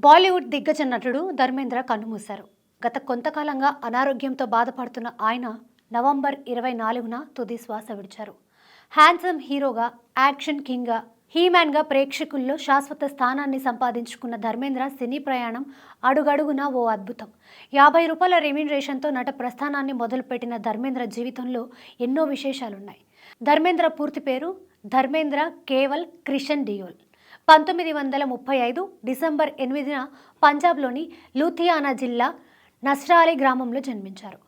బాలీవుడ్ దిగ్గజ నటుడు ధర్మేంద్ర కన్నుమూశారు. గత కొంతకాలంగా అనారోగ్యంతో బాధపడుతున్న ఆయన నవంబర్ 24న తుది శ్వాస విడిచారు. హ్యాండ్సమ్ హీరోగా, యాక్షన్ కింగ్గా, హీమ్యాన్గా ప్రేక్షకుల్లో శాశ్వత స్థానాన్ని సంపాదించుకున్న ధర్మేంద్ర సినీ ప్రయాణం అడుగడుగునా ఓ అద్భుతం. ₹50 రెమ్యునరేషన్తో నట ప్రస్థానాన్ని మొదలుపెట్టిన ధర్మేంద్ర జీవితంలో ఎన్నో విశేషాలున్నాయి. ధర్మేంద్ర పూర్తి పేరు ధర్మేంద్ర కేవల్ క్రిషన్ డియోల్. 1935 డిసెంబర్ 8న పంజాబ్లోని లూథియానా జిల్లా నస్రాలి గ్రామంలో జన్మించారు.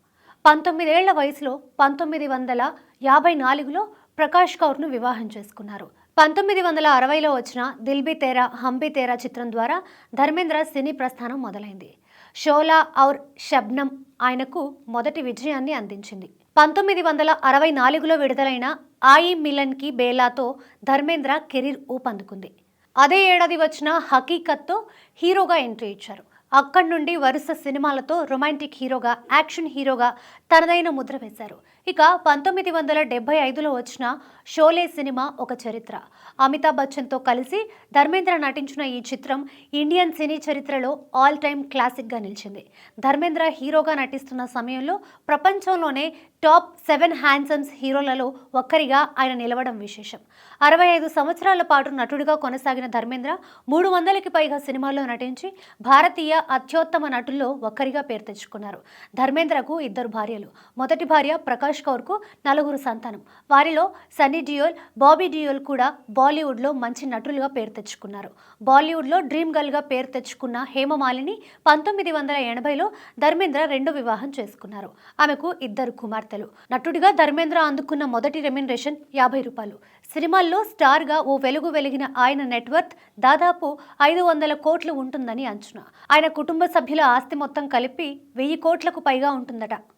19 ఏళ్ల వయసులో 1954లో ప్రకాష్ కౌర్ను వివాహం చేసుకున్నారు. 1960లో వచ్చిన Dil be Tera hum be తేరా చిత్రం ద్వారా ధర్మేంద్ర సినీ ప్రస్థానం మొదలైంది. షోలా ఔర్ షబ్నమ్ ఆయనకు మొదటి విజయాన్ని అందించింది. 1964లో విడుదలైన ఆయి మిలన్ కి బేలాతో ధర్మేంద్ర కెరీర్ ఊపందుకుంది. అదే ఏడాది వచ్చిన హకీకత్తో హీరోగా ఎంట్రీ ఇచ్చారు. అక్కడి నుండి వరుస సినిమాలతో రొమాంటిక్ హీరోగా, యాక్షన్ హీరోగా తనదైన ముద్ర వేశారు. ఇక 1975లో వచ్చిన షోలే సినిమా ఒక చరిత్ర. అమితాబ్ బచ్చన్తో కలిసి ధర్మేంద్ర నటించిన ఈ చిత్రం ఇండియన్ సినీ చరిత్రలో ఆల్ టైమ్ క్లాసిక్గా నిలిచింది. ధర్మేంద్ర హీరోగా నటిస్తున్న సమయంలో ప్రపంచంలోనే టాప్ 7 హ్యాండ్సమ్స్ హీరోలలో ఒక్కరిగా ఆయన నిలవడం విశేషం. 65 సంవత్సరాల పాటు నటుడిగా కొనసాగిన ధర్మేంద్ర 300కి పైగా సినిమాల్లో నటించి భారతీయ అత్యుత్తమ నటుల్లో ఒక్కరిగా పేరు తెచ్చుకున్నారు. ధర్మేంద్రకు 2 భార్యలు. మొదటి భార్య ప్రకాష్ కౌర్కు 4 సంతానం. వారిలో సన్నీ డియోల్, బాబీ డియోల్ కూడా బాలీవుడ్లో మంచి నటులుగా పేరు తెచ్చుకున్నారు. బాలీవుడ్లో డ్రీమ్ గర్ల్గా పేరు తెచ్చుకున్న హేమమాలిని 1980లో ధర్మేంద్ర రెండో వివాహం చేసుకున్నారు. ఆమెకు 2 కుమార్తెలు. నటుడిగా ధర్మేంద్ర అందుకున్న మొదటి రెమ్యునరేషన్ ₹50. సినిమాల్లో స్టార్గా ఓ వెలుగు వెలిగిన ఆయన నెట్వర్త్ దాదాపు 500 కోట్లు ఉంటుందని అంచనా. ఆయన కుటుంబ సభ్యుల ఆస్తి మొత్తం కలిపి 1000 కోట్లకు పైగా ఉంటుందట.